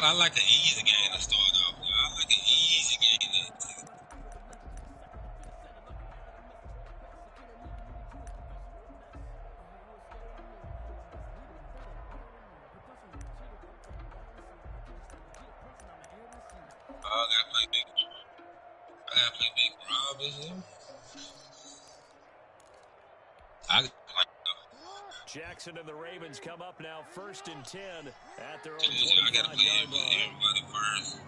I like an easy game to start off. I like an easy game to. I gotta play big Rob this year. Jackson and the Ravens come up now 1st and 10 at their own 25-yard line. Everybody first.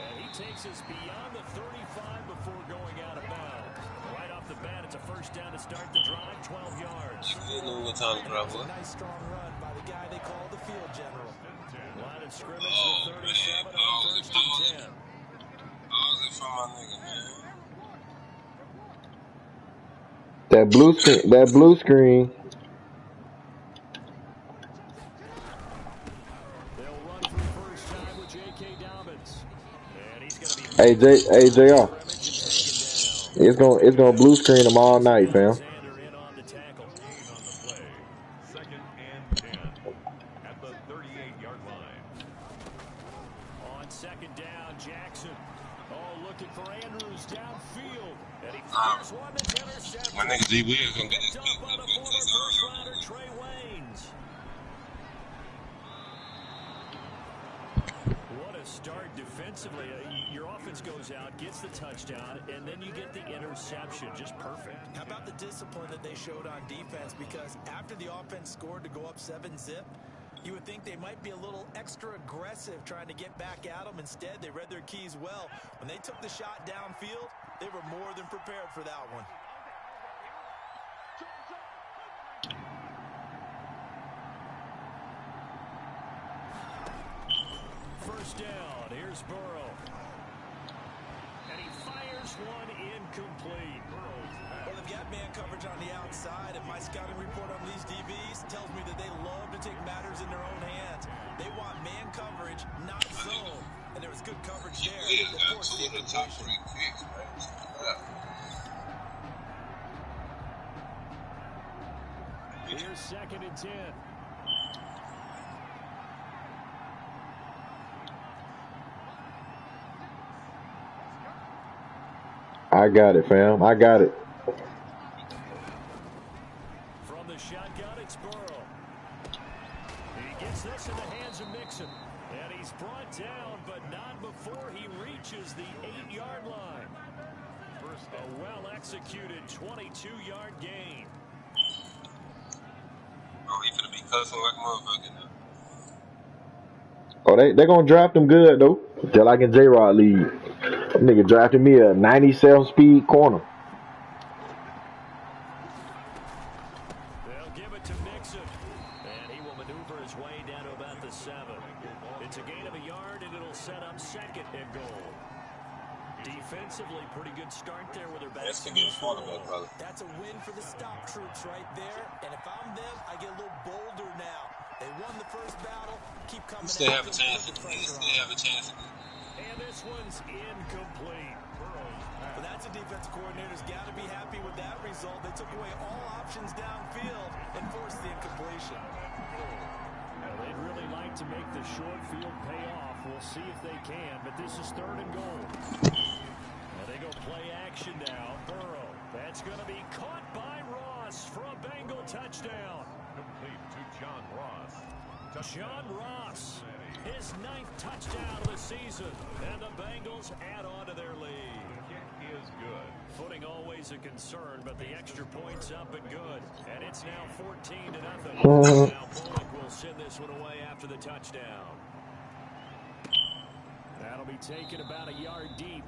And he takes us beyond the 35 before going out of bounds. Right off the bat, it's a first down to start the drive, 12 yards. You know what time to drive, what? Nice strong run by the guy they call the field general. Line of scrimmage with 37 on 1st and 10. How's it from my nigga, man? That blue screen. They'll run for first time with J.K. Dobbins. And he's going to be JR. It's gonna blue screen them all night, fam. Second and 10 at the 38-yard line. On second down, Jackson. Oh, looking for Andrews downfield. And he fires one that's intercepted. My nigga G Wiz gonna get this Picked up by the former first-rounder Trey Waynes. What a start defensively. Your offense goes out, gets the touchdown, and then you get the interception. Just perfect. How about the discipline that they showed on defense? Because after the offense scored to go up 7-zip, you would think they might be a little extra aggressive trying to get back at them. Instead, they read their keys well. When they took the shot downfield, they were more than prepared for that one. First down, here's Burrow. And he fires one incomplete. Well, they've got man coverage on the outside, and my scouting report on these DBs tells me that they love to take matters in their own hands. They want man coverage, not zone. And there was good coverage there. Of course, the top 3 picks, man. Here's 2nd and 10. I got it, fam. I got it. From the shotgun, it's Burrow. He gets this in the hands of Mixon. And he's brought down, but not before he reaches the 8-yard line. A well-executed 22-yard gain. Oh, he finna be cussing like a motherfucker now. Oh, they gonna draft him good though. Just like in J-Rod league. That nigga drafted me a 97 speed corner. They'll give it to Mixon. And he will maneuver his way down to about the 7. It's a gain of a yard, and it'll set up 2nd and goal. Defensively, pretty good start there with their backs. That's a win for the stop troops right there. And if I'm them, I get a little bolder now. They won the first battle. Keep coming. Still have a chance. And this one's incomplete. But that's a defensive coordinator's got to be happy with that result. They took away all options downfield and forced the incompletion. Well, they'd really like to make the short field pay off. We'll see if they can, but this is 3rd and goal. And they go play action now. Burrow. That's going to be caught by Ross for a Bengal touchdown. Complete to John Ross. John Ross, his 9th touchdown of the season, and the Bengals add on to their lead. The kick is good. Footing always a concern, but the extra point's up and good. And it's now 14-0. Now Bullock will send this one away after the touchdown. That'll be taken about a yard deep.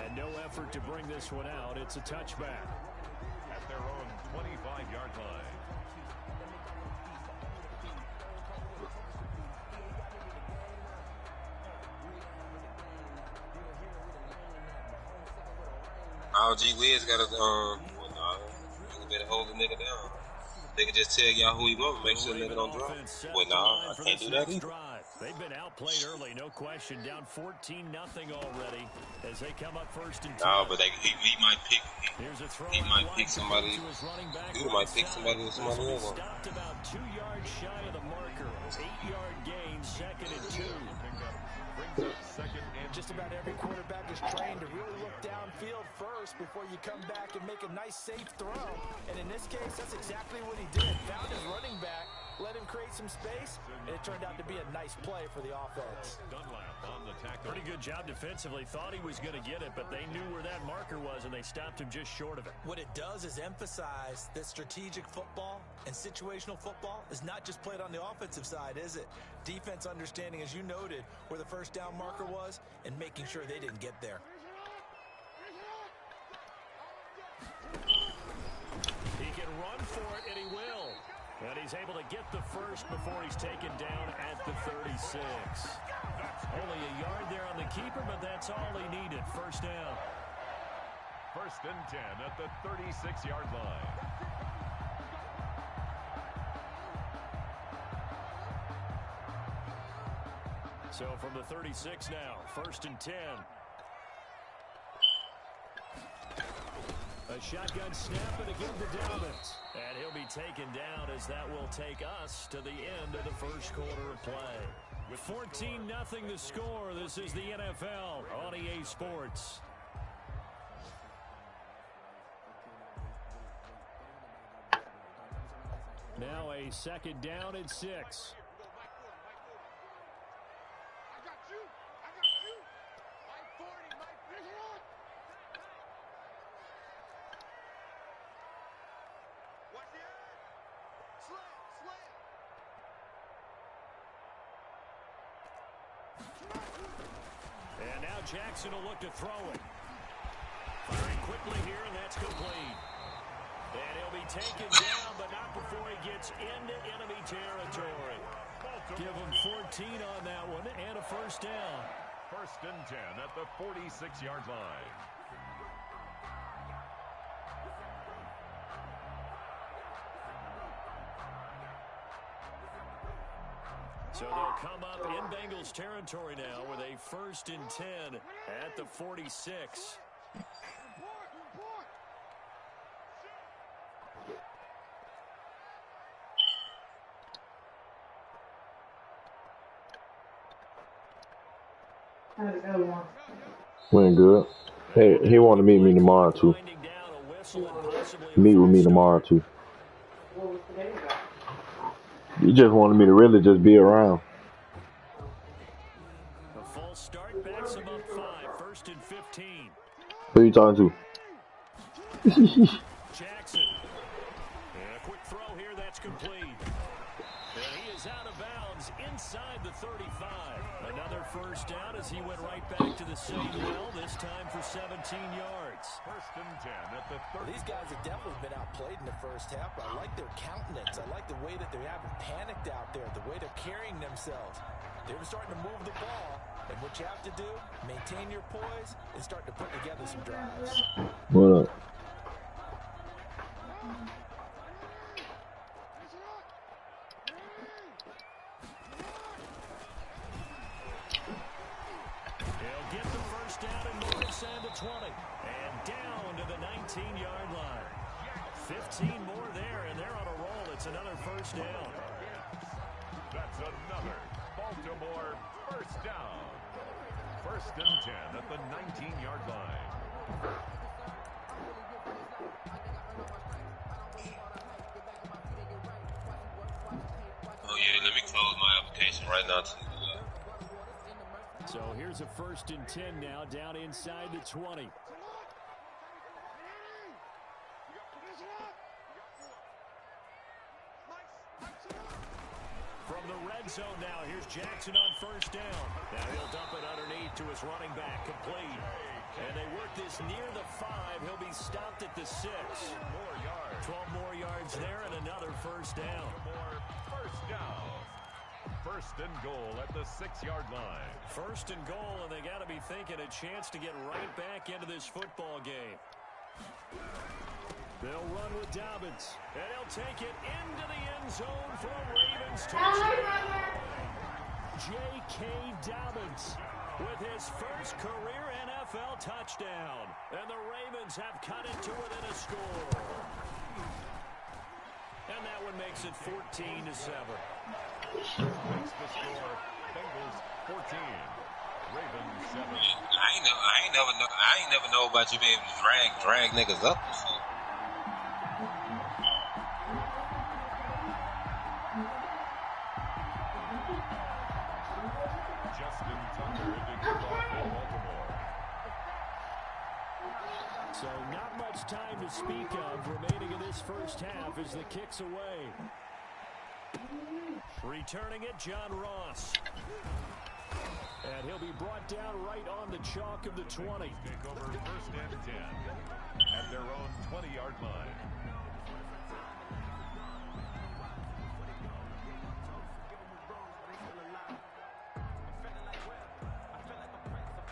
And no effort to bring this one out. It's a touchback. At their own 25-yard line. Oh, G Wiz got a you better hold the nigga down. They can just tell y'all who he want, make sure the nigga don't drop. Well, nah, I can't do that either. They've been outplayed early, no question. Down 14-0 already as they come up first and 10. No, but he might pick. Here's a throw He might pick somebody. to his running back He right might pick side. somebody This else. will be stopped about 2 yards shy of the marker. 8-yard gain, 2nd and 2. Brings up 2nd and Just about every quarterback is trained to really look downfield first before you come back and make a nice, safe throw. And in this case, that's exactly what he did. Found his running back, let him create some space, and it turned out to be a nice play for the offense. Dunlap on the tackle. Pretty good job defensively. Thought he was going to get it, but they knew where that marker was, and they stopped him just short of it. What it does is emphasize that strategic football and situational football is not just played on the offensive side, is it? Defense understanding, as you noted, where the first down marker was and making sure they didn't get there. He can run for it, and he will. And he's able to get the first before he's taken down at the 36. Only a yard there on the keeper, but that's all he needed. First down. 1st and 10 at the 36-yard line. So from the 36 now, 1st and 10. A shotgun snap and again to Dobbins. And he'll be taken down as that will take us to the end of the first quarter of play. With 14-0 the score, this is the NFL on EA Sports. Now a 2nd down and 6. And now Jackson will look to throw it. Firing quickly here, and that's complete. And he'll be taken down, but not before he gets into enemy territory. Give him 14 on that one, and a first down. 1st and 10 at the 46-yard line. So they'll come up in Bengals territory now with a 1st and 10 at the 46. How'd it go, Went good. Hey, he wanted to meet me tomorrow too. Meet with me tomorrow too. What was today about? He just wanted me to really just be around. A false start backs him up 5, 1st and 15. Who you talking to? Jackson. And a quick throw here, that's complete. And he is out of bounds inside the 35. Another first down as he went right back to the same well, this time for 17 yards. 1st and 10 at the 30. These guys have definitely been outplayed in the first half. I like their countenance. I like the way that they haven't panicked out there, the way they're carrying themselves. They're starting to move the ball, and what you have to do, maintain your poise and start to put together some drives. What up? He'll get the first down and move inside the 20. And down to the 19-yard line. 15 more there, and they're on a roll. It's another first down. That's another Baltimore first down. 1st and 10 at the 19-yard line. Oh yeah, let me close my application right now too. So here's a 1st and 10 now, down inside the 20. From the red zone now, here's Jackson on first down. Now he'll dump it underneath to his running back, complete. And they work this near the 5. He'll be stopped at the 6. 12 more yards there and another first down. More first down. 1st and goal at the 6-yard line. 1st and goal, and they got to be thinking a chance to get right back into this football game. They'll run with Dobbins, and he'll take it into the end zone for a Ravens touchdown. J.K. Dobbins with his first career NFL touchdown. And the Ravens have cut it to within a score. And that one makes it 14-7. What's the score? Bengals 14. Ravens 7. I ain't never know about you being able to drag niggas up. Justin Tucker to kick off for Baltimore. So not much time to speak of remaining in this first half as the kick's away. Returning it, John Ross. And he'll be brought down right on the chalk of the 20. Take over first and 10 at their own 20-yard line.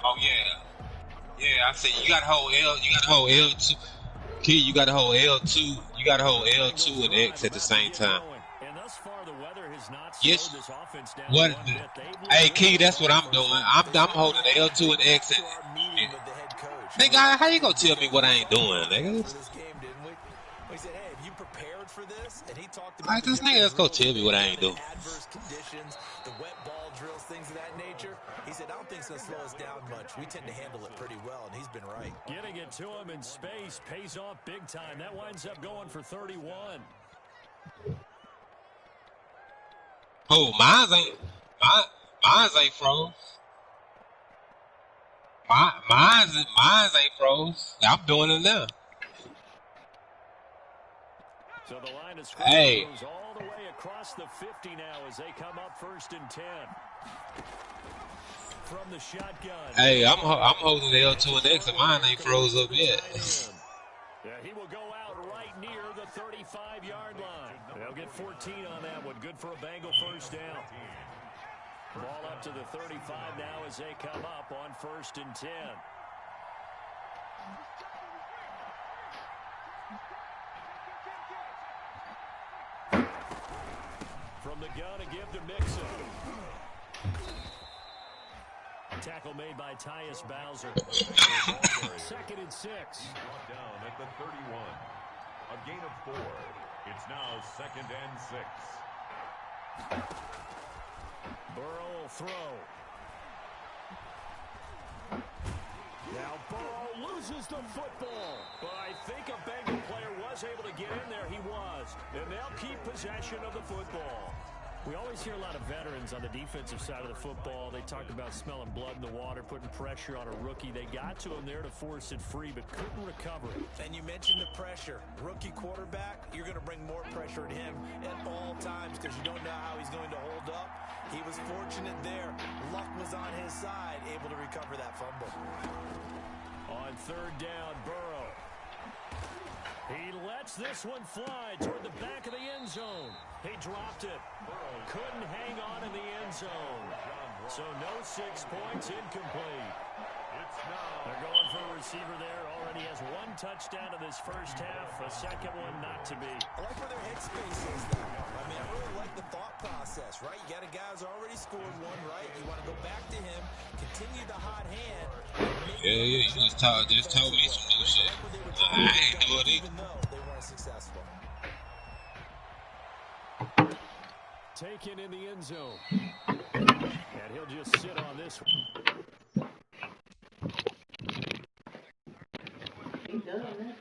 Oh yeah. I said you got to hold L2. Kid, you got to hold L2. You got to hold L2 and X at the same time. And thus far, the weather has not Yes. slowed this offense down What? one bit. Hey, Key, that's what I'm doing. I'm holding L2 and X. Nigga, how you gonna tell me what I ain't doing, nigga? We said, hey, have you prepared for this? And he talked about Like this nigga, let's go tell me what I ain't doing. Adverse conditions, the wet ball drills, things of that nature. He said, I don't think it's going to slow us down much. We tend to handle it pretty well, and he's been right. Getting it to him in space pays off big time. That winds up going for 31. Oh, mine's ain't froze. Mine's ain't froze. I'm doing it now. So the line of scrimmage goes all the way across the 50 now as they come up first and 10. From the shotgun. Hey, I'm holding the L2 and X, and mine ain't froze up yet. Yeah, he will go out right near the 35-yard line. They'll get 14 on that one. Good for a Bengal first down. Ball up to the 35 now as they come up on first and 10. From the gun to give to Mixon. Tackle made by Tyus Bowser. Second and 6. Brought down at the 31. A gain of 4. It's now second and 6. Burrow will throw. Now Burrow loses the football. But I think a Bengal player was able to get in there. He was. And they'll keep possession of the football. We always hear a lot of veterans on the defensive side of the football. They talk about smelling blood in the water, putting pressure on a rookie. They got to him there to force it free, but couldn't recover it. And you mentioned the pressure. Rookie quarterback, you're going to bring more pressure at him at all times because you don't know how he's going to hold up. He was fortunate there. Luck was on his side, able to recover that fumble. On third down, Burrow. He lets this one fly toward the back of the end zone. He dropped it. Couldn't hang on in the end zone. So no 6 points, incomplete. They're going for a receiver there. Already has 1 touchdown in this first half. A second one not to be. I like where their headspace is, though. I mean, I really like the thought process, right? You got a guy who's already scored one, right? You want to go back to him, continue the hot hand. Yeah, you just told me some new shit. I ain't do it either. Even though they weren't successful. Taken in the end zone. And he'll just sit on this one. He does it.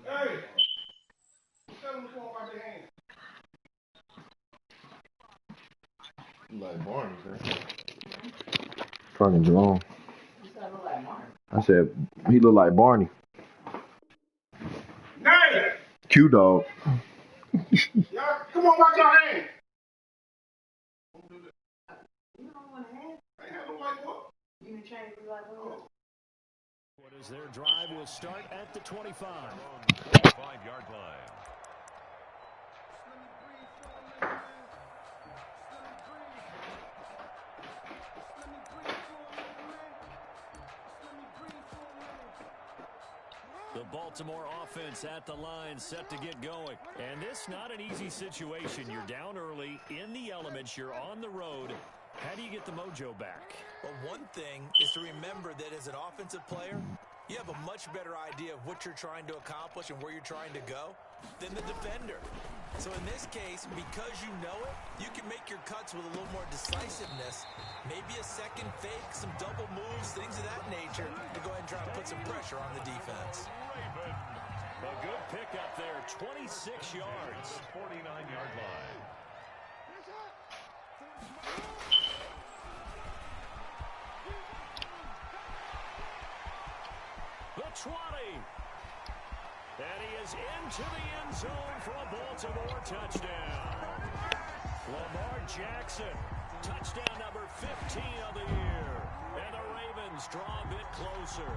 Hey! Tell them to come out their hands. Like Barney, man. Fucking Jerome. You said I look like Mark. I said he look like Barney. Nay! Q dog. Y'all, come on, wash your hands. You don't want to have. I ain't have no white boy. You can change it like that. What is their drive will start at the 25. 25-yard line. The Baltimore offense at the line, set to get going. And this not an easy situation. You're down early, in the elements, you're on the road. How do you get the mojo back? Well, one thing is to remember that as an offensive player, you have a much better idea of what you're trying to accomplish and where you're trying to go than the defender. So in this case, because you know it, you can make your cuts with a little more decisiveness. Maybe a second fake, some double moves, things of that nature to go ahead and try to put some pressure on the defense. A good pickup there, 26 yards. 49-yard line. The 20. And he is into the end zone for a Baltimore touchdown. Lamar Jackson, touchdown number 15 of the year. And the Ravens draw a bit closer.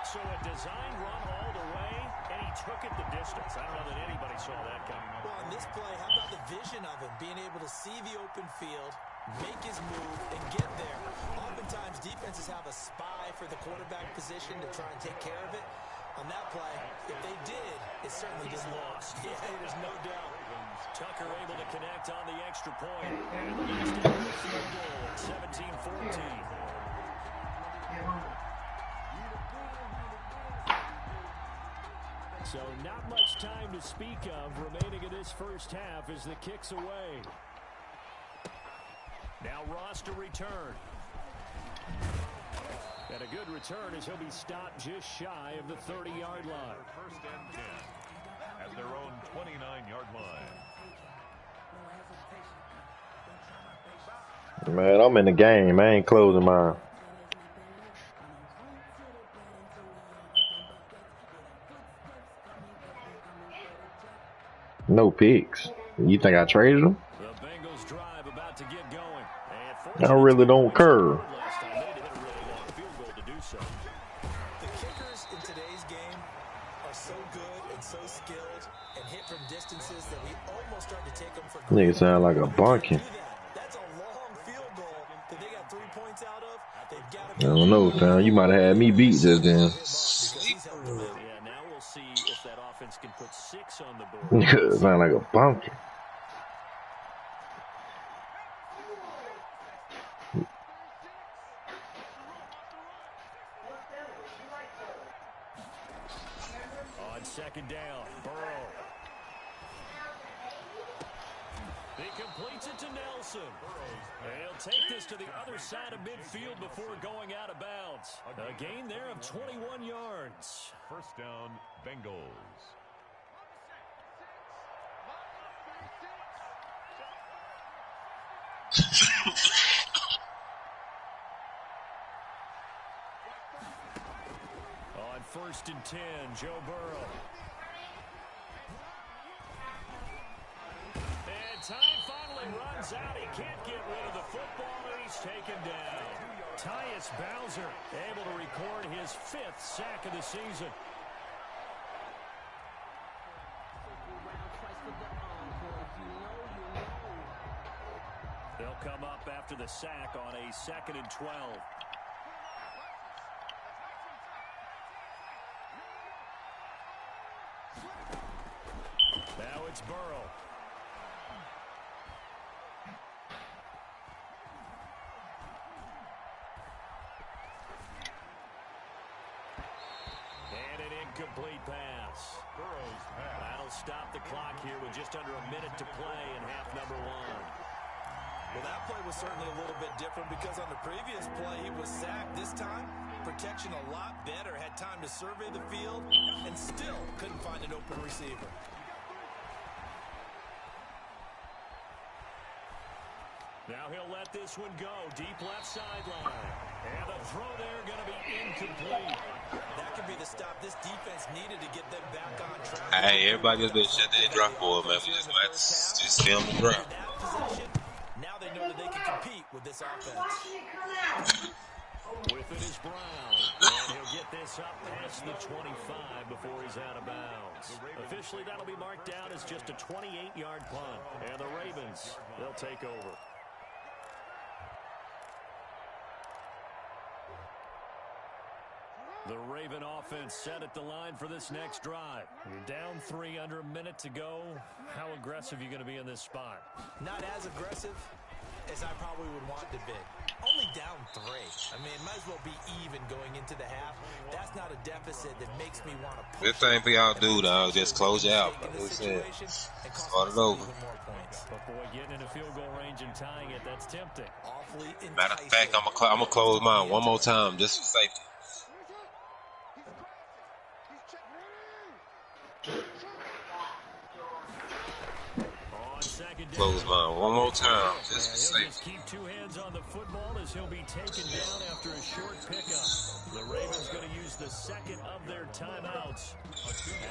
So a design run all the way, and he took it the distance. I don't know that anybody saw that coming. Well, on this play, how about the vision of him, being able to see the open field, make his move, and get there. Oftentimes, defenses have a spy for the quarterback position to try and take care of it. On that play, if they did, it certainly didn't work. Yeah, there's no doubt. Tucker able to connect on the extra point. And the next down the field goal at 17-14. So not much time to speak of remaining in this first half as the kick's away. Now Ross to return. And a good return as he'll be stopped just shy of the 30-yard line. First and 10 at their own 29-yard line. Man, I'm in the game. I ain't closing mine. No picks. You think I traded them? The Bengals drive about to get going. I really don't care. The kickers in today's game are so good and so skilled and hit from distances that we almost start to take them for granted. Nigga sound like a bunkin. That's a long field goal that they got 3 points out of. They've got I don't know, fam. You might have had me beat just then. Yeah, now we'll see if that offense can put 6 on the board. Nigga sound like a bunkin. On second down, Burrow. He completes it to Nelson. And he'll take this to the other side of midfield before going out of bounds. A gain there of 21 yards. First down, Bengals. On first and 10, Joe Burrow. And time finally runs out. He can't get rid of the football, and he's taken down. Tyus Bowser able to record his 5th sack of the season. They'll come up after the sack on a 2nd and 12. Now it's Burrow. And an incomplete pass. Burrow's pass. That'll stop the clock here with just under a minute to play in half number 1. Well, that play was certainly a little bit different because on the previous play, he was sacked. This time, protection a lot better. Had time to survey the field and still couldn't find an open receiver. Now he'll let this one go. Deep left sideline. And the throw there going to be incomplete. That could be the stop this defense needed to get them back on track. Hey, everybody just been shut their drop for it, man. We just might just stay on the drop. Now they know that they can compete with this offense. With it is Brown. And he'll get this up past the 25 before he's out of bounds. Officially, that'll be marked down as just a 28-yard punt. And the Ravens, they'll take over. The Raven offense set at the line for this next drive. You're down 3, under a minute to go. How aggressive are you going to be in this spot? Not as aggressive as I probably would want to be. Only down 3. I mean, it might as well be even going into the half. That's not a deficit that makes me want to push. Good thing for y'all do, dog. Just close it out. Like we said. Start it over. But boy, getting into field goal range and tying it, that's tempting. Awfully enticing. Matter of fact, I'm gonna close mine one more time just for safety. Close mine one more time just for safety. Keep 2 hands on the football as he'll be taken down after a short pickup. The Ravens going to use the second of their timeouts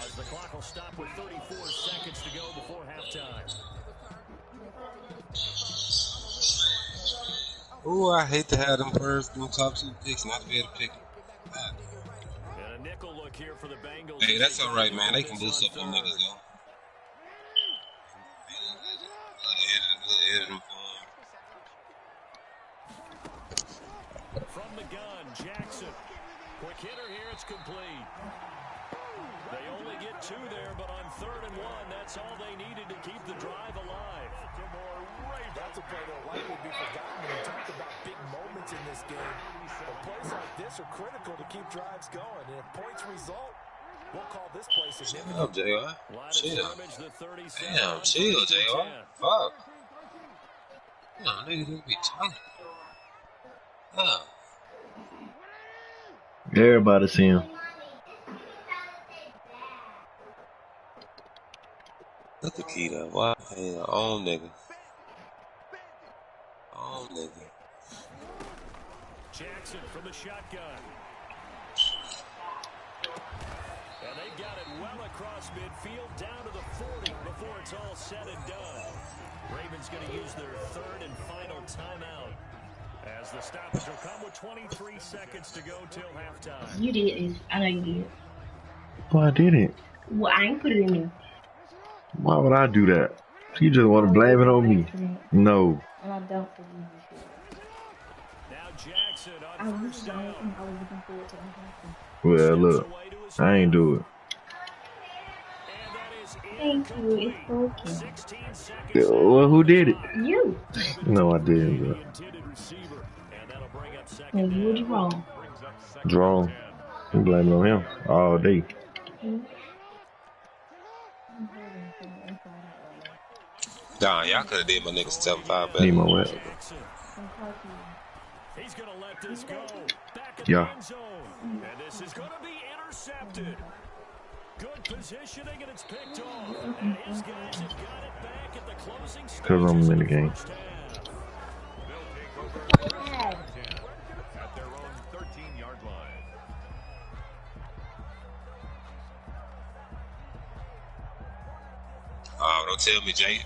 as the clock will stop with 34 seconds to go before halftime. Ooh, I hate to have them first, them top 2 picks, not to be able to pick them. And a nickel look here for the Bengals. Hey, that's all right, man. They can boost up them niggas, though. From the gun, Jackson. Quick hitter here, it's complete. They only get 2 there, but on 3rd and 1, that's all they needed to keep the drive alive. That's a play that'll likely be forgotten when you talk about big moments in this game. But plays like this are critical to keep drives going, and if points result, we'll call this play significant. Up, JR. Chill. Damn, chill, JR. Fuck. Damn, niggas gonna be tight. Damn. Everybody see him. Look at Keita. Wow. Hey, own nigga. Own nigga. Jackson from the shotgun. And they got it well across midfield down to the 40 before it's all said and done. Ravens going to use their 3rd and final timeout as the stoppage will come with 23 seconds to go till halftime. You did. I know you did. Well, I didn't. Well, I ain't put it in there. Why would I do that? You just want to blame it on me. No. And I don't forgive you. Now Jackson on first down. I was looking forward to that. Well, look. I ain't do it. Thank you. It's broken. Well, who did it? You. No, I didn't. Bro. And you were wrong. Draw. You blame it on him all day. Nah, y'all could have did my niggas 7-5 better. Need my what? He's going to let this go. Back in Yeah. the end zone. And this is going to be intercepted. Good positioning, and it's picked off. And his guys have got it back at the closing stages. Because I'm in the game. At their own 13-yard line. Oh, don't tell me Jay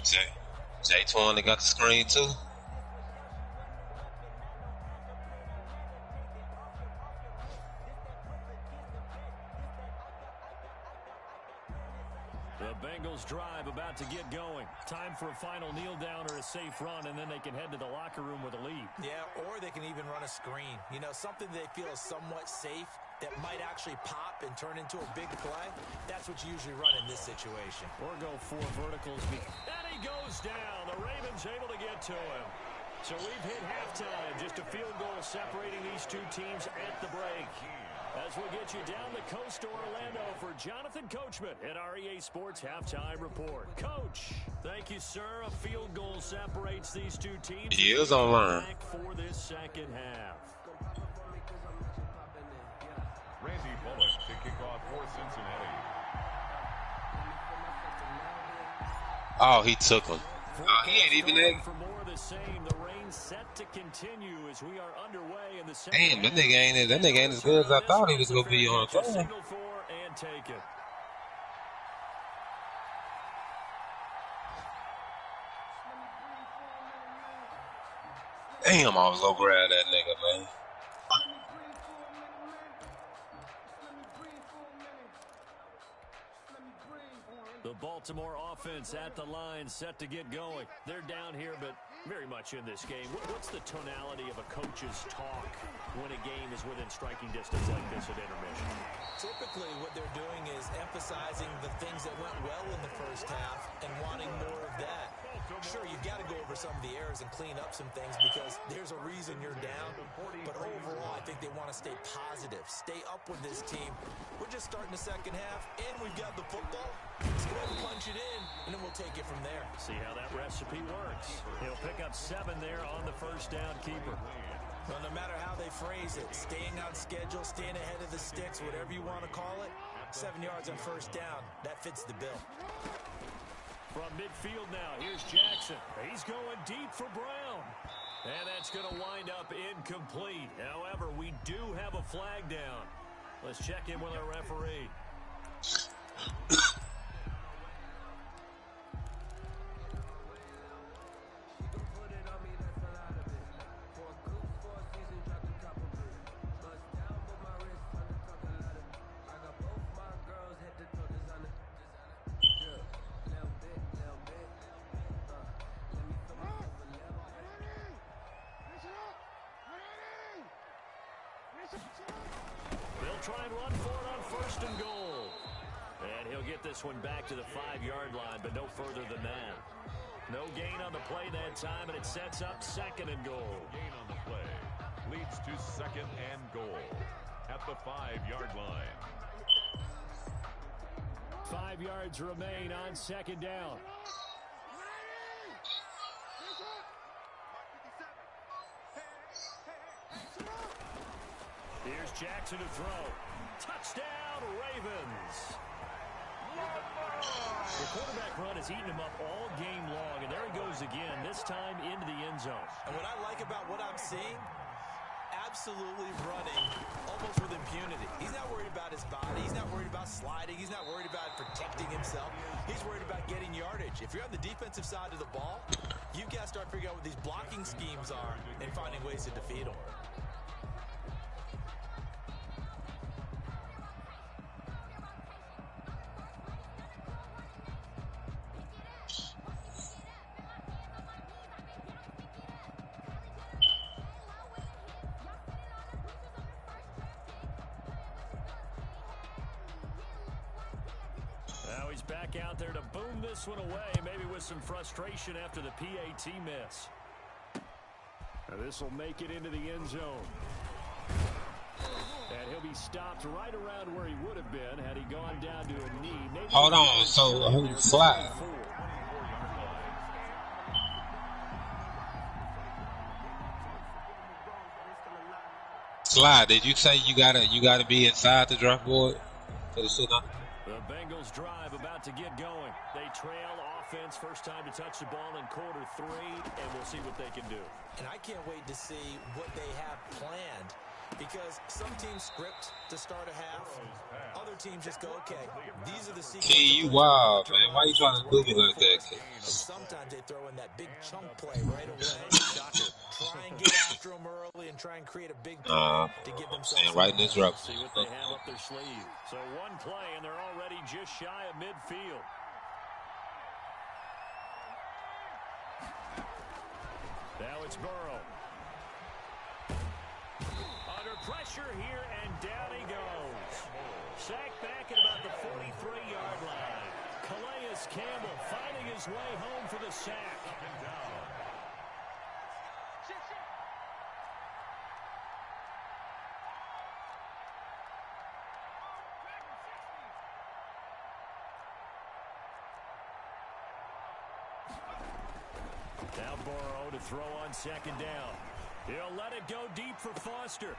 Twan they got the screen too. The Bengals drive about to get going. Time for a final kneel down or a safe run, and then they can head to the locker room with a lead. Yeah, or they can even run a screen. You know, something they feel is somewhat safe that might actually pop and turn into a big play. That's what you usually run in this situation. Or go 4 verticals. And he goes down. The Ravens able to get to him. So we've hit halftime. Just a field goal separating these 2 teams at the break. As we get you down the coast to Orlando for Jonathan Coachman at our EA Sports Halftime Report. Coach, thank you, sir. A field goal separates these 2 teams. He is online. Back for this second half. Randy Bullock to kick off for Cincinnati. Oh, he took him. Oh, he ain't even there. For more of the same, the rain set to continue as we are underway in the second. Damn, that nigga ain't as good as I thought he was gonna be on the phone. Signal for and take it. Damn, I was gonna grab that nigga, man. The Baltimore offense at the line set to get going. They're down here, but Very much in this game. What's the tonality of a coach's talk when a game is within striking distance like this at intermission? Typically, what they're doing is emphasizing the things that went well in the first half and wanting more of that. Sure, you've got to go over some of the errors and clean up some things because there's a reason you're down. But overall, I think they want to stay positive, stay up with this team. We're just starting the second half, and we've got the football. Let's go ahead and punch it in, and then we'll take it from there. See how that recipe works. He'll pick up 7 there on the first down keeper. Well, no matter how they phrase it, staying on schedule, staying ahead of the sticks, whatever you want to call it, 7 yards on first down, that fits the bill. From midfield now, here's Jackson. He's going deep for Brown. And that's going to wind up incomplete. However, we do have a flag down. Let's check in with our referee. They'll try and run for it on first and goal. And he'll get this one back to the 5-yard line, but no further than that. No gain on the play that time, and it sets up second and goal. Gain on the play leads to second and goal at the 5-yard line. 5 yards remain on second down. Here's Jackson to throw. Touchdown, Ravens. The quarterback run has eaten him up all game long, and there he goes again, this time into the end zone. And what I like about what I'm seeing, absolutely running almost with impunity. He's not worried about his body. He's not worried about sliding. He's not worried about protecting himself. He's worried about getting yardage. If you're on the defensive side of the ball, you've got to start figuring out what these blocking schemes are and finding ways to defeat them. Now he's back out there to boom this one away, maybe with some frustration after the PAT miss. Now this will make it into the end zone. And he'll be stopped right around where he would have been had he gone down to a knee. Maybe hold on, so who slide? Slide, did you say you gotta be inside the draft board for the sit-down? The Bengals drive about to get going. They trail offense, first time to touch the ball in quarter 3, and we'll see what they can do. And I can't wait to see what they have planned, because some teams script to start a half. Other teams just go, okay, these are the sequences. Gee, you wild, man. Why you trying to do me like that, kid? Sometimes they throw in that big chunk play right away. Try and get after them early and try and create a big play to give themselves. Right in this rough. See what they have up their sleeve. So one play, and they're already just shy of midfield. Now it's Burrow. Under pressure here, and down he goes. Sacked back at about the 43-yard line. Calais Campbell finding his way home for the sack. Now Burrow to throw on second down. He'll let it go deep for Foster.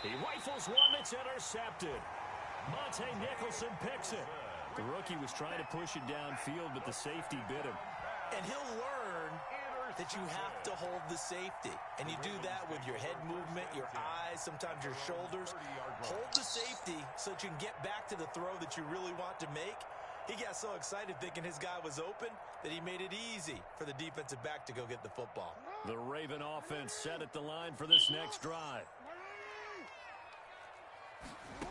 He rifles one that's intercepted. Monte Nicholson picks it. The rookie was trying to push it downfield, but the safety bit him. And he'll learn that you have to hold the safety. And you do that with your head movement, your eyes, sometimes your shoulders. Hold the safety so that you can get back to the throw that you really want to make. He got so excited thinking his guy was open that he made it easy for the defensive back to go get the football. The Raven offense set at the line for this next drive. And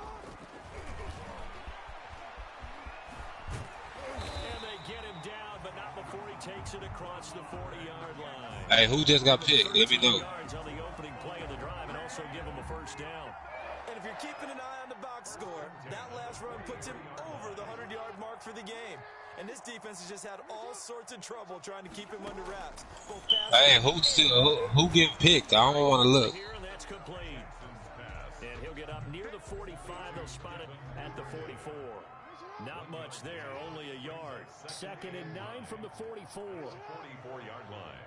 they get him down, but not before he takes it across the 40-yard line. Hey, who just got picked? Let me know. Yards on the opening play of the drive and also give him a first down. And if you're keeping an eye on the box score, that last run puts him over the 100-yard mark for the game. And this defense has just had all sorts of trouble trying to keep him under wraps. Hey, who getting picked? I don't want to look. Here, and that's complete. And he'll get up near the 45. They'll spot it at the 44. Not much there, only a yard. 2nd and 9 from the 44. 44-yard line.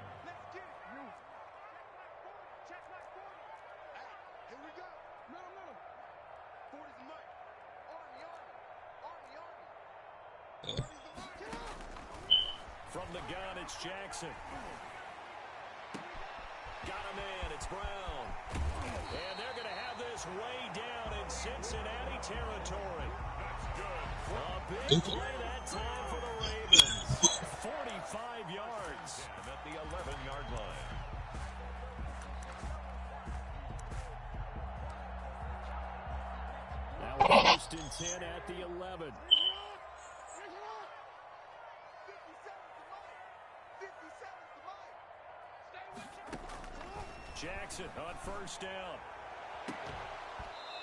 From the gun, it's Jackson. Got a man, it's Brown. And they're going to have this way down in Cincinnati territory. That's good. A big play that time for the Ravens. 45 yards. And at the 11-yard line. Now 1st and 10 at the 11. Jackson on 1st down.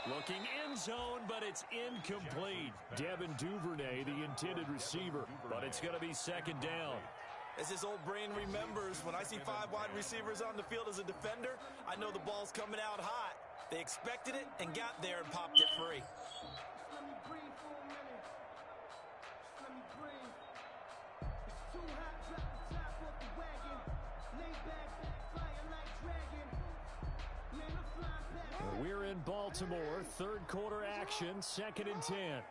Looking end zone, but it's incomplete. Devin Duvernay, the intended receiver, but it's going to be 2nd down. As his old brain remembers, when I see 5 wide receivers on the field as a defender, I know the ball's coming out hot. They expected it and got there and popped it free. We're in Baltimore, 3rd quarter action, 2nd and 10.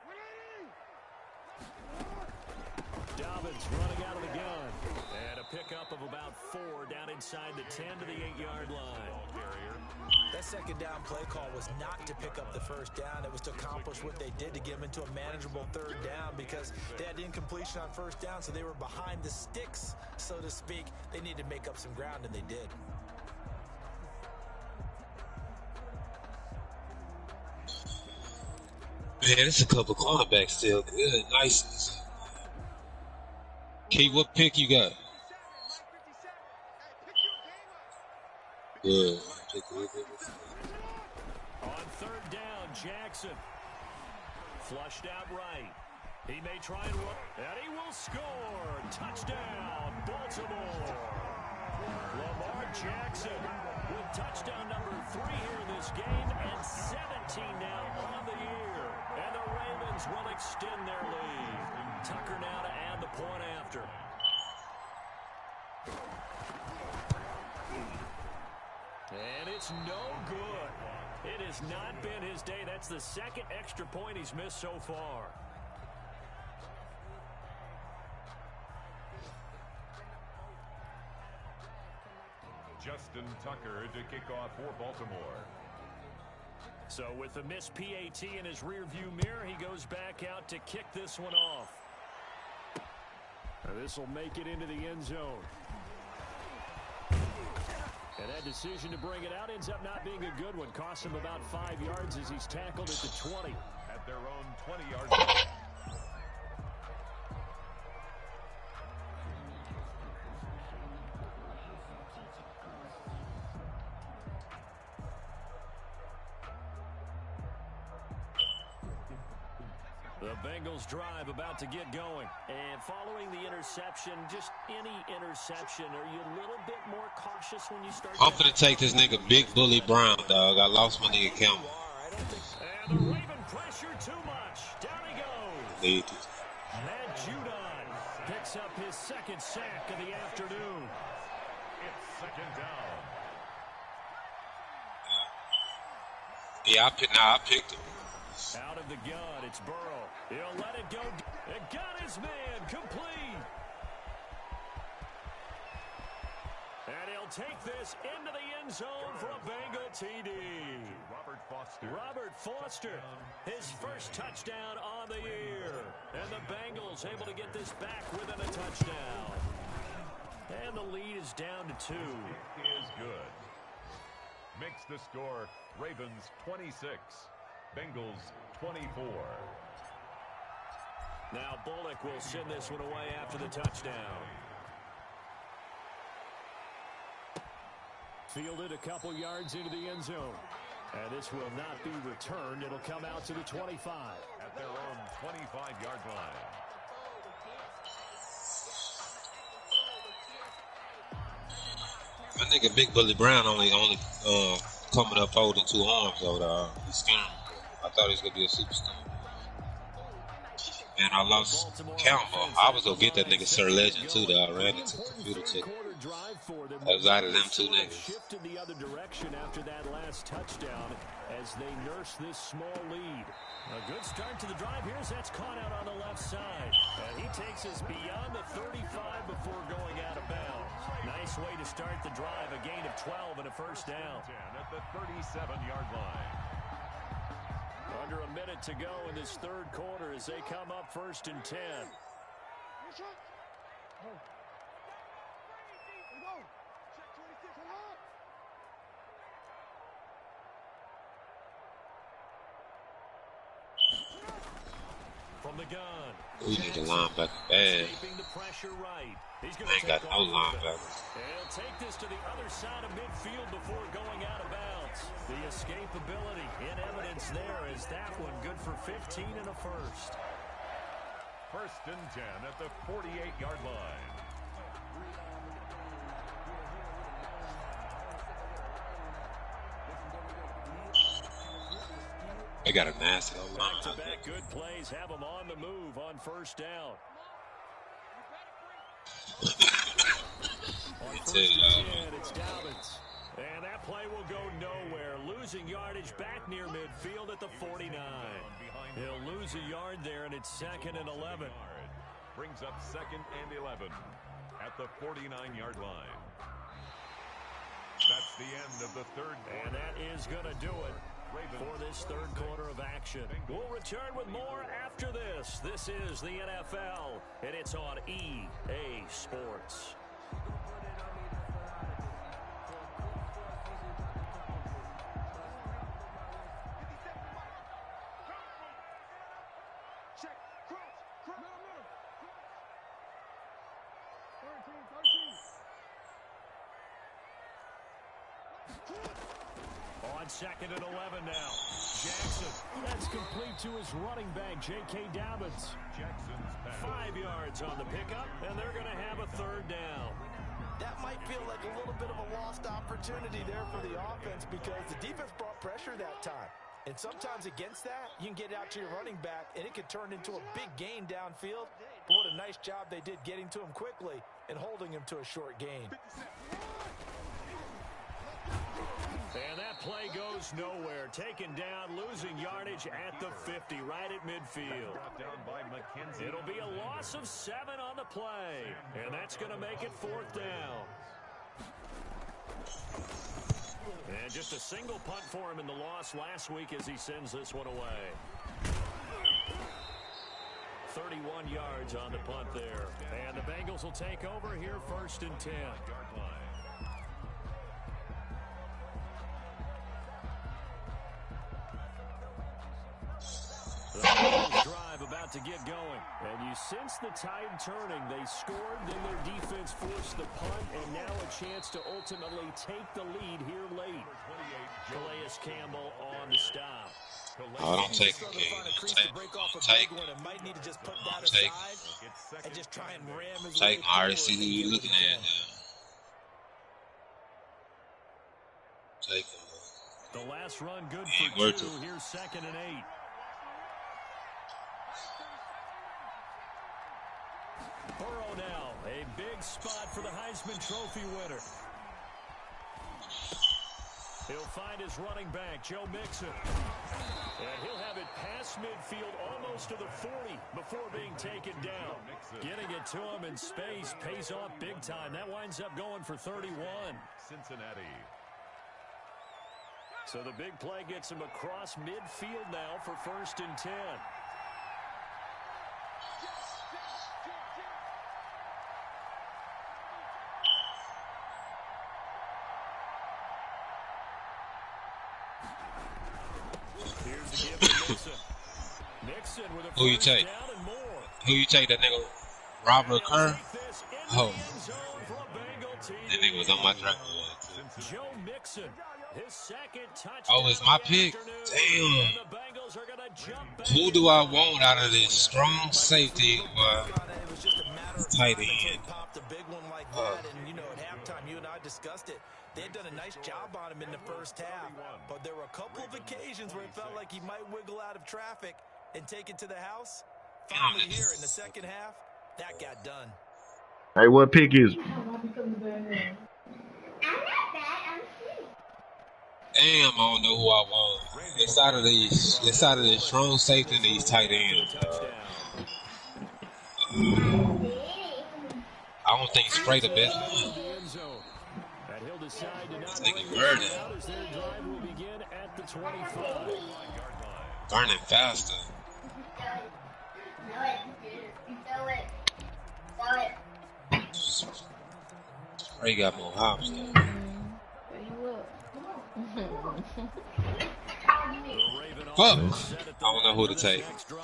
Dobbins running out of the gun. And a pickup of about 4 down inside the 10 to the 8-yard line. That 2nd down play call was not to pick up the 1st down. It was to accomplish what they did to get them into a manageable 3rd down because they had incompletion on 1st down, so they were behind the sticks, so to speak. They needed to make up some ground, and they did. Man, it's a couple cornerbacks still good. Nice. Key, what pick you got? Good. On 3rd down, Jackson. Flushed out right. He may try and run, and he will score. Touchdown, Baltimore. Lamar Jackson with touchdown number 3 here in this game and 17 now on the year. And the Ravens will extend their lead. Tucker now to add the point after. And it's no good. It has not been his day. That's the 2nd extra point he's missed so far. Justin Tucker to kick off for Baltimore. So with the missed PAT in his rearview mirror, he goes back out to kick this one off. This will make it into the end zone. And that decision to bring it out ends up not being a good one. Costs him about 5 yards as he's tackled at the 20. At their own 20-yard line. The Bengals drive about to get going. And following the interception, just any interception, are you a little bit more cautious when you start? I'm finna take this nigga Big Bully Brown, dog. I lost my nigga count. And the Raven pressure too much. Down he goes. Matt Judon picks up his 2nd sack of the afternoon. It's 2nd down. Yeah, I picked him. Out of the gun, it's Burrow. He'll let it go. It got his man complete. And he'll take this into the end zone for a Bengal TD. Robert Foster, his first touchdown on the year. And the Bengals able to get this back within a touchdown. And the lead is down to 2. Is good. Makes the score Ravens 26. Bengals 24. Now Bullock will send this one away after the touchdown. fielded a couple yards into the end zone. And this will not be returned. It'll come out to the 25. At their own 25-yard line. My nigga Big Bully Brown only coming up holding 2 arms though. He's scaring me. I thought he was gonna be a superstar. And I lost count, but I was gonna get that nigga Sir Legend too that I ran into computer check. That was out of them 2 niggas. Shifted the other direction after that last touchdown as they nurse this small lead. A good start to the drive. Here's that's caught out on the left side. And he takes us beyond the 35 before going out of bounds. Nice way to start the drive. A gain of 12 and a first down. 10 at the 37-yard line. Under a minute to go in this third quarter as they come up 1st and 10. From the gun. We need a linebacker bad. Ain't got no linebacker. He'll take this to the other side of midfield before going out of bounds. The escapability in evidence there is that one good for 15 and a first. 1st and 10 at the 48-yard line. They got a nasty old line. Back-to-back good plays have them on the move on 1st down. On 1st and 10, it's Dobbins. And that play will go nowhere. Losing yardage back near midfield at the 49. He'll lose a yard there, and it's 2nd and 11. Brings up 2nd and 11 at the 49-yard line. That's the end of the third quarter. And that is going to do it for this third quarter of action. We'll return with more after this. This is the NFL, and it's on EA Sports. On 2nd and 11 now. Jackson. That's complete to his running back, J.K. Dobbins. Jackson's pass. 5 yards on the pickup, and they're going to have a 3rd down. That might feel like a little bit of a lost opportunity there for the offense because the defense brought pressure that time. And sometimes against that, you can get out to your running back, and it could turn into a big gain downfield. But what a nice job they did getting to him quickly and holding him to a short gain. And that play goes nowhere. Taken down, losing yardage at the 50, right at midfield. Brought down by McKenzie. It'll be a loss of 7 on the play. And that's going to make it 4th down. And just a single punt for him in the loss last week as he sends this one away. 31 yards on the punt there. And the Bengals will take over here 1st and 10. Yard line. The Bengals drive about to get going. And you sense the tide turning. They scored, then their defense forced the punt, and now a chance to ultimately take the lead here late. Calais Campbell on the stop. Oh, don't take it, King. Don't take it. And just try and ram his Take him. I already see who you're looking at now. Take him. The last run good Ain't for worth 2. it. Here's 2nd and 8. Burrow now, a big spot for the Heisman Trophy winner. He'll find his running back, Joe Mixon. And he'll have it past midfield almost to the 40 before being taken down. Getting it to him in space pays off big time. That winds up going for 31. Cincinnati. So the big play gets him across midfield now for 1st and 10. Here's the give to Mixon. Mixon with a Who you take? down and more. Who you take? That nigga Robert Kerr? Oh. That nigga was on my draft board, too. Joe Mixon, his second touchdown. Oh, it's my pick? Damn. Who do I want out of this strong safety? It was just a matter of Tight time until he end. popped a big one like that. And, you know, at halftime, you and I discussed it. They had done a nice job on him in the first half. But there were a couple of occasions where it felt like he might wiggle out of traffic and take it to the house. Finally here in the second half, that got done. Hey, what pick is it? Damn, I don't know who I want. It's out of these strong safety and these tight ends. I don't think Spray the best one. This nigga burning. Burning faster. Spray got more hops though. Fuck! I don't know who to take. The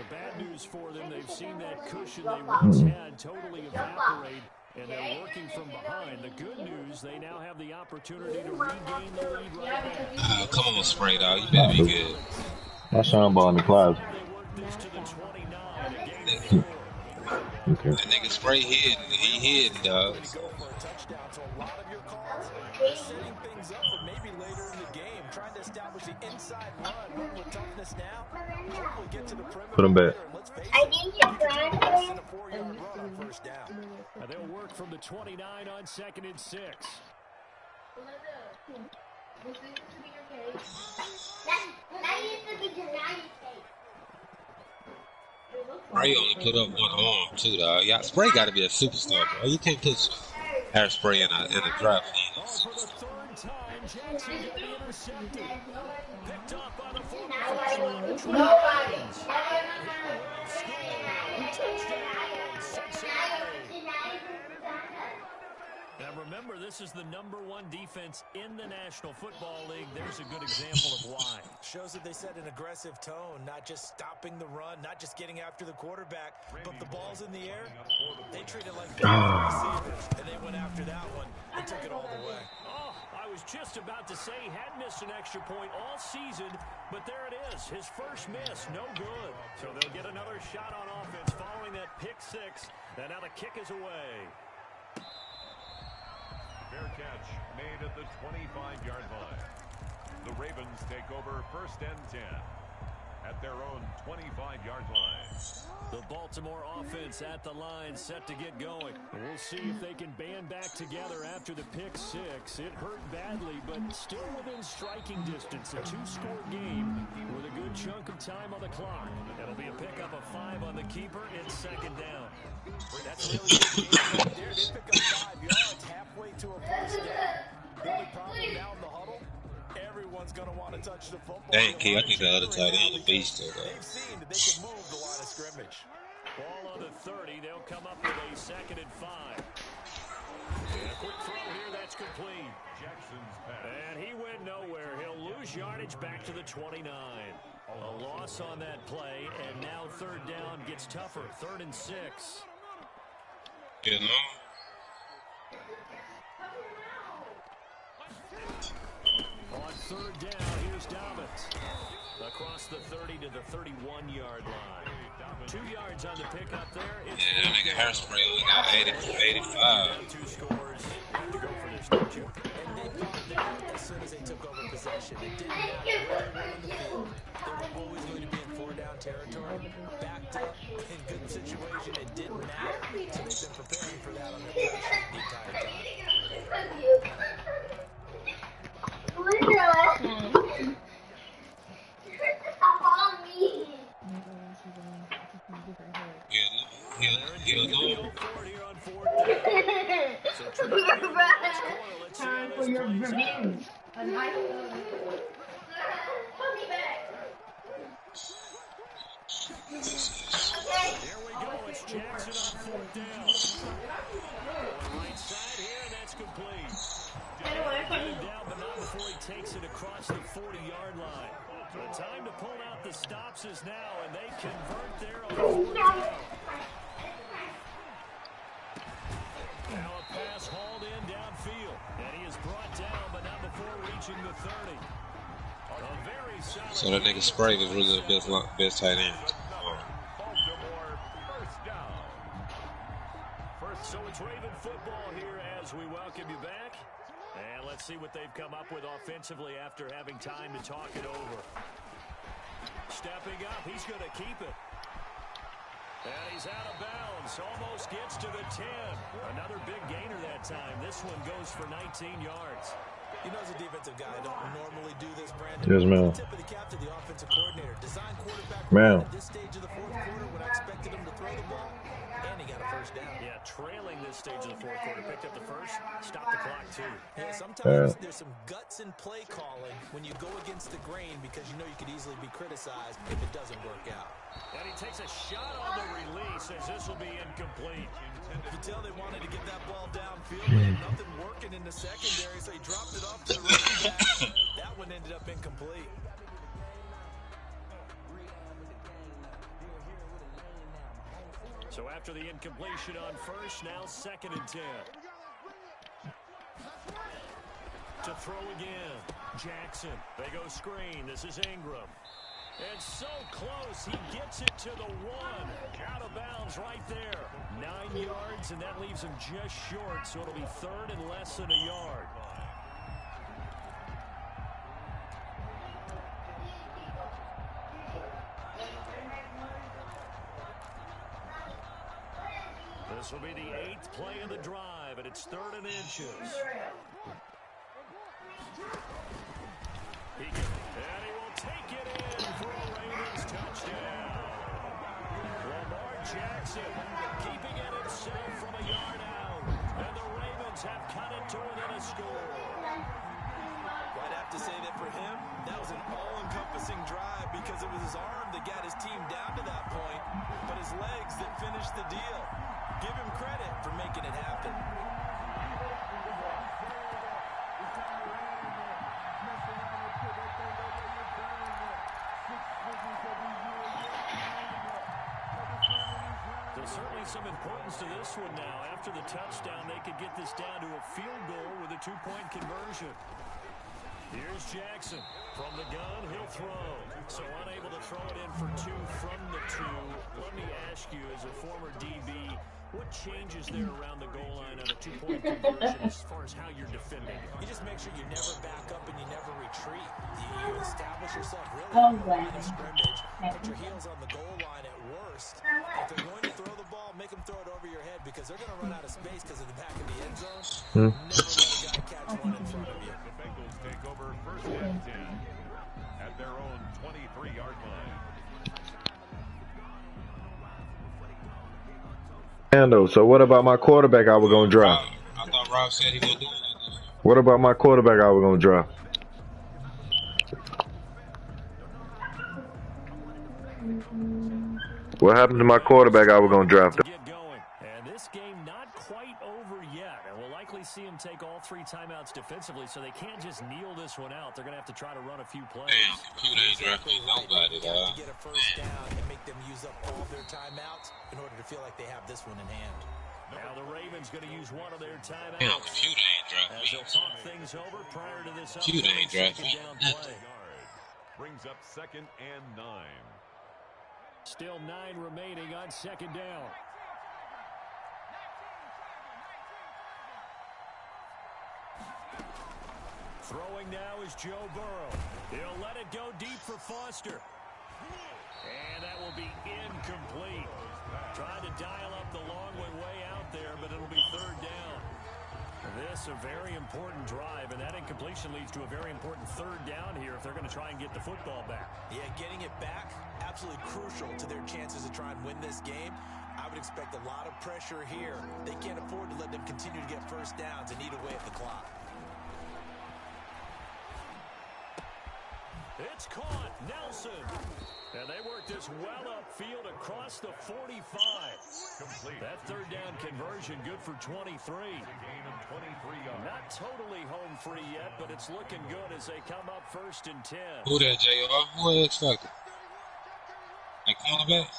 bad news for them, they've seen that cushion they once had totally evaporate, and they're working from behind. The good news, they now have the opportunity to regain the lead right back. Come on, Spray, dog. You better be good. That's Sean Ball in the closet. Okay. That nigga Spray hidden. He hidden, dog. Setting things up for maybe later in the game, trying to establish the inside run with toughness now. Hopefully get to the perimeter. Put him back. I think it's First down. They'll work from the 29 on 2nd and 6. Spray only put up one arm too, dog. Yeah, Spray got to be a superstar, bro. You can't put Hairspray in a draft. For the third time, Jackson will be intercepted. Picked off by the fullback. Now remember, this is the #1 defense in the National Football League. There's a good example of why. Shows that they set an aggressive tone, not just stopping the run, not just getting after the quarterback, but the ball's in the air. They treat it like receivers, and they went after that one and took it all the way. Oh, I was just about to say he had missed an extra point all season, but there it is. His first miss, no good. So they'll get another shot on offense following that pick six, and now the kick is away. Fair catch made at the 25-yard line. The Ravens take over 1st and 10 at their own 25-yard line. The Baltimore offense at the line, set to get going. We'll see if they can band back together after the pick six. It hurt badly, but still within striking distance. A 2-score game with a good chunk of time on the clock. It'll be a pickup of 5 on the keeper and 2nd down. That's a really good game right there. They pick up 5 yards halfway to a first down. The only problem now in the huddle, everyone's going to want to touch the football. Dang, Key, I think the other tight end is a beast though. They've seen that they can move the line of scrimmage. Ball on the 30. They'll come up with a 2nd and 5. And a quick throw here. That's complete. Jackson's pass. And he went nowhere. He'll lose yardage back to the 29. A loss on that play, and now 3rd down gets tougher. 3rd and 6. Good long. On 3rd down, here's Dobbins. Across the 30 to the 31-yard line. 2 yards on the pickup there. Yeah, that nigga Hairspray only got 85. 2 scores. Have to go for this, don't you? And they caught that as soon as they took over possession. It didn't matter where they were in the field. They were always going to be in 4-down territory. Backed up in good situation. It didn't matter. So they've been preparing for that on their play sheet the entire time. Time for your revenge. Here we go. It's Jackson on 4th down. Right side here, and that's complete. Getting down, but not before he takes it across the 40-yard line. The time to pull out the stops is now, and they convert there on 4th down. Now a pass hauled in downfield, and he is brought down 30. A very solid So that nigga Sprague is really the best tight end. Baltimore first down. So it's Raven football here as we welcome you back. And let's see what they've come up with offensively after having time to talk it over. Stepping up, he's going to keep it. And he's out of bounds, almost gets to the 10. Another big gainer that time. This one goes for 19 yards. You know, as a defensive guy, I don't normally do this, Brandon. Yes, ma'am. Tip of the cap to the offensive coordinator. Design quarterback Ma'am. at this stage of the fourth quarter when I expected him to throw the ball, and he got a first down. Yeah, trailing this stage of the fourth quarter. Picked up the first, stopped the clock too. Yeah, sometimes there's some guts in play calling when you go against the grain because you know you could easily be criticized if it doesn't work out. And he takes a shot on the release as this will be incomplete. You can tell they wanted to get that ball downfield, but had nothing working in the secondary, so he dropped it off to the running back. That one ended up incomplete. So after the incompletion on first, now 2nd and 10. To throw again. Jackson. They go screen. This is Ingram. And so close. He gets it to the 1. Out of bounds right there. 9 yards, and that leaves him just short, so it'll be 3rd and less than a yard. This will be the 8th play of the drive, and it's 3rd and inches. And he will take it in for a Ravens touchdown. Lamar Jackson keeping it himself from a yard out. And the Ravens have cut it to within a score. I'd have to say that for him, that was an all-encompassing drive because it was his arm that got his team down to that point, but his legs that finished the deal. Give him credit for making it happen. There's certainly some importance to this one now. After the touchdown, they could get this down to a field goal with a 2-point conversion. Here's Jackson. From the gun, he'll throw. So unable to throw it in for 2 from the 2. Let me ask you, as a former DB, what changes there around the goal line on a 2-point conversion as far as how you're defending? You just make sure you never back up and you never retreat. You establish yourself really on the line of scrimmage, put your heels on the goal line at worst. If they're going to throw the ball, make them throw it over your head because they're going to run out of space because of the back of the end zone. Never let a guy catch one in front of you. The Bengals take over 1st and 10 at their own 23-yard line. So what about my quarterback I was going to draft? I thought Rob said he wasn't doing it. What about my quarterback I was going to draft? What happened to my quarterback I was going to draft? Get going. And this game not quite over yet. And we'll likely see him take all 3 timeouts defensively, so they can't just kneel this one out. They're going to have to try to run a few plays. Damn, computer ain't drafting nobody, dog. To get a first down and make them use up all their timeouts in order to feel like they have this one in hand. Now the Ravens going to use one of their timeouts. Damn, computer ain't drafting As me. they'll talk things over prior to this Computer ain't drafting me. down play. Brings up 2nd and 9. Still 9 remaining on 2nd down. Throwing now is Joe Burrow. He'll let it go deep for Foster. And that will be incomplete. Trying to dial up the long way out there, but it'll be 3rd down. This a very important drive, and that incompletion leads to a very important 3rd down here if they're going to try and get the football back. Yeah, getting it back, absolutely crucial to their chances to try and win this game. I would expect a lot of pressure here. They can't afford to let them continue to get first downs and eat away at the clock. It's caught. Nelson. And they work this well upfield across the 45. Complete. That 3rd down conversion good for 23. Gain of 23 yards. Not totally home free yet, but it's looking good as they come up 1st and 10. Who that, JR? Who X Factor? Like cornerback?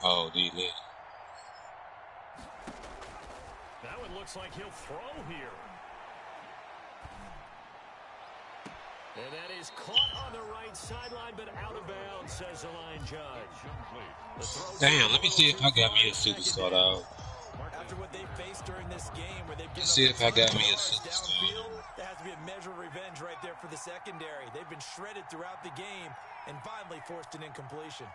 Oh, D-Lit. Now it looks like he'll throw here. And that is caught on the right sideline, but out of bounds, says the line judge. Damn, let me see if I got me a superstar, dog. After what they faced during this game, where they've Let's given see up if a I ton got of me a yards superstar. downfield, that has to be a measure of revenge right there for the secondary. They've been shredded throughout the game and finally forced an incompletion.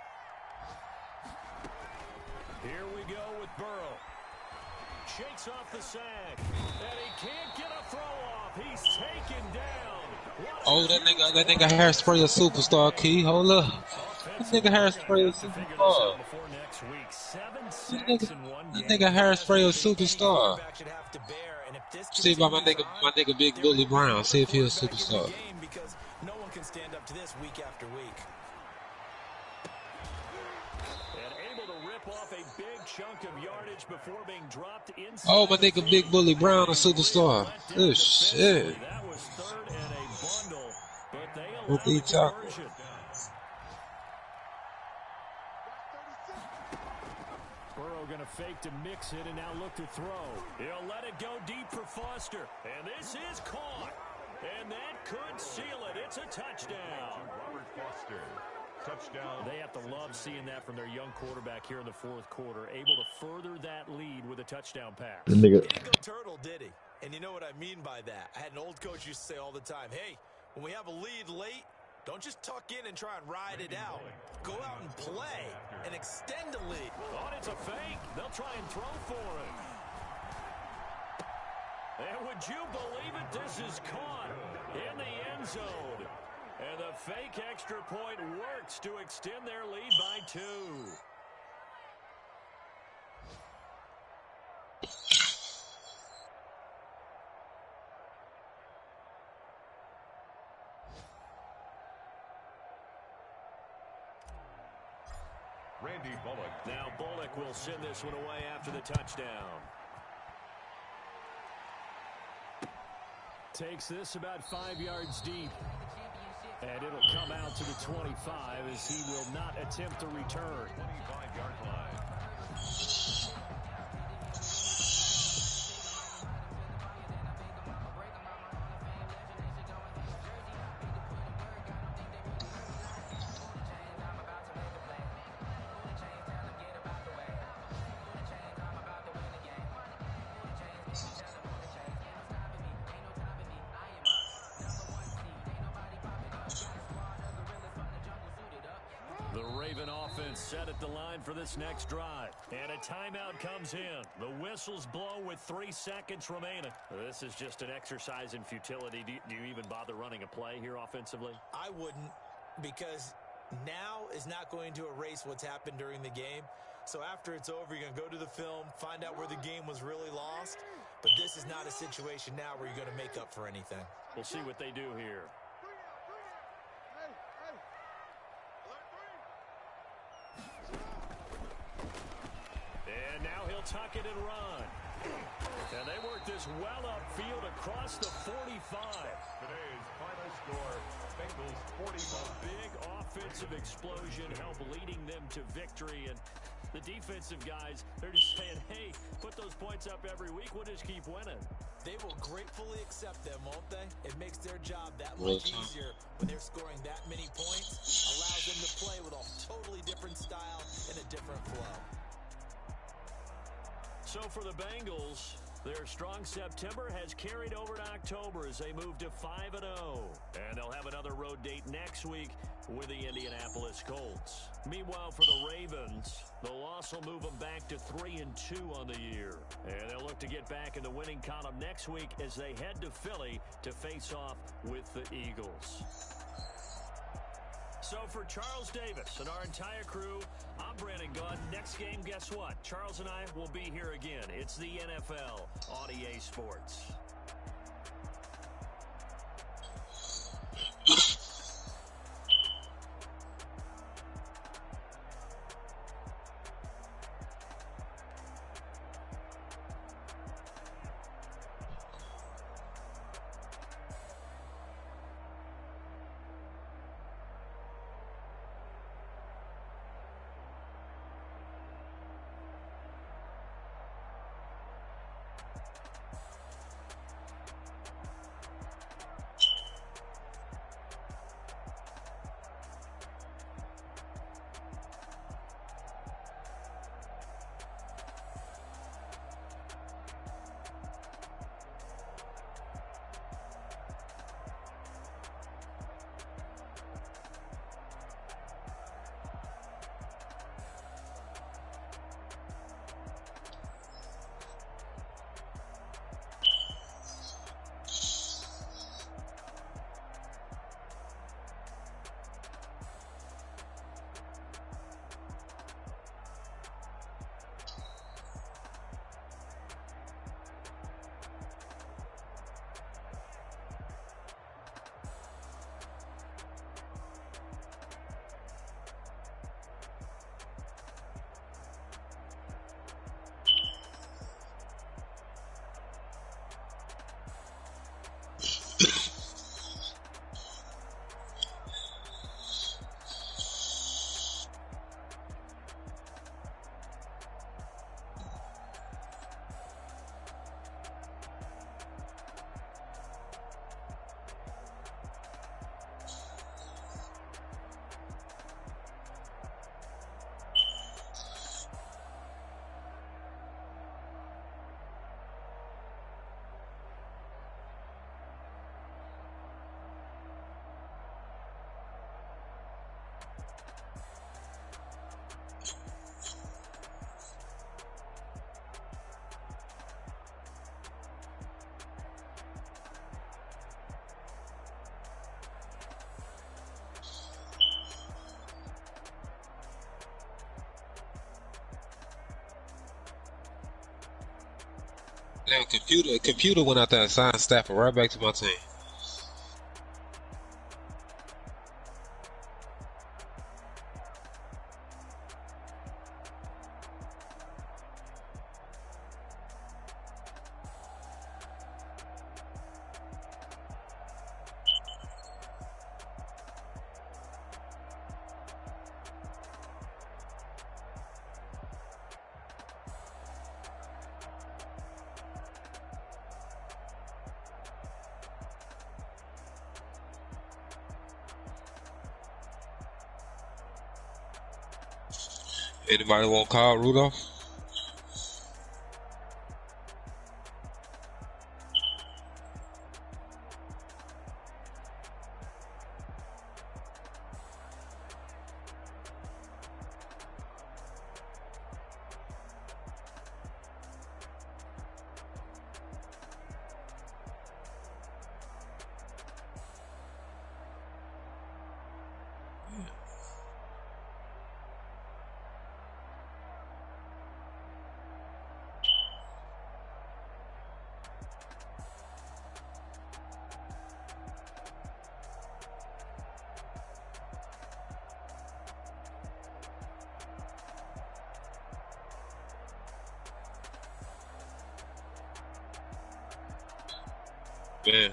Here we go with Burrow. Shakes off the sack, and he can't get a throw off. He's taken down. Oh, that nigga hairspray a superstar, Key. Hold up. That nigga hairspray a superstar. That nigga hairspray a superstar. See about my nigga Big Bully Brown. See if he's a superstar. Because no one can stand up to this week after week. And able to rip off a big chunk of yardage before being dropped inside. Oh, my nigga Big Bully Brown a superstar. Good shit. That was third and a bundle, but they What allowed they the talking? conversion. Burrow going to fake to mix it and now look to throw. He'll let it go deep for Foster. And this is caught. And that could seal it. It's a touchdown. Robert Foster. Touchdown. They have to love seeing that from their young quarterback here in the fourth quarter, able to further that lead with a touchdown pass. He didn't go turtle, did he? And you know what I mean by that. I had an old coach used to say all the time, hey, when we have a lead late, don't just tuck in and try and ride it out. Go out and play and extend the lead. Thought it's a fake. They'll try and throw for it. And would you believe it? This is caught in the end zone. And the fake extra point works to extend their lead by 2. Randy Bullock. Now Bullock will send this one away after the touchdown. Takes this about 5 yards deep. And it'll come out to the 25 as he will not attempt to return. 25-yard line. The Raven offense set at the line for this next drive. And a timeout comes in. The whistles blow with 3 seconds remaining. This is just an exercise in futility. Do you even bother running a play here offensively? I wouldn't, because now is not going to erase what's happened during the game. So after it's over, you're going to go to the film, find out where the game was really lost. But this is not a situation now where you're going to make up for anything. We'll see what they do here. And now he'll tuck it and run. And they work this well upfield across the 45. Today's final score, Bengals 45. Big offensive explosion help leading them to victory. And the defensive guys, they're just saying, hey, put those points up every week. We'll just keep winning. They will gratefully accept them, won't they? It makes their job that much easier when they're scoring that many points. Allows them to play with a totally different style and a different flow. So for the Bengals, their strong September has carried over to October as they move to 5-0. And they'll have another road date next week with the Indianapolis Colts. Meanwhile, for the Ravens, the loss will move them back to 3-2 on the year. And they'll look to get back in the winning column next week as they head to Philly to face off with the Eagles. So for Charles Davis and our entire crew, I'm Brandon Gunn. Next game, guess what? Charles and I will be here again. It's the NFL on EA Sports. Damn, computer went out there and signed Stafford right back to my team. Anybody want to call Rudolph? Man.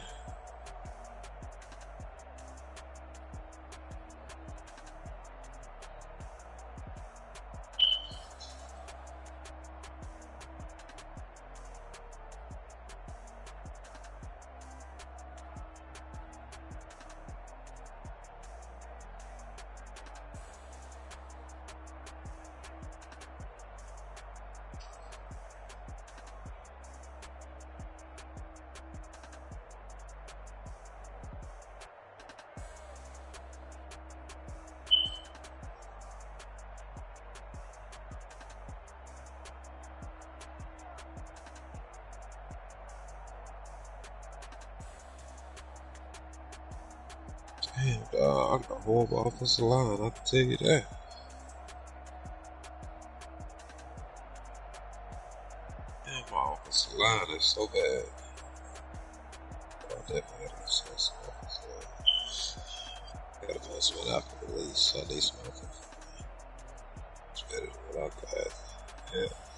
Damn, dog, I got a horrible offensive line, I can tell you that. Damn, my offensive line is so bad. I definitely had to say some offensive line. Gotta find someone out for the least. I need some offensive line. It's better than what I got. Yeah.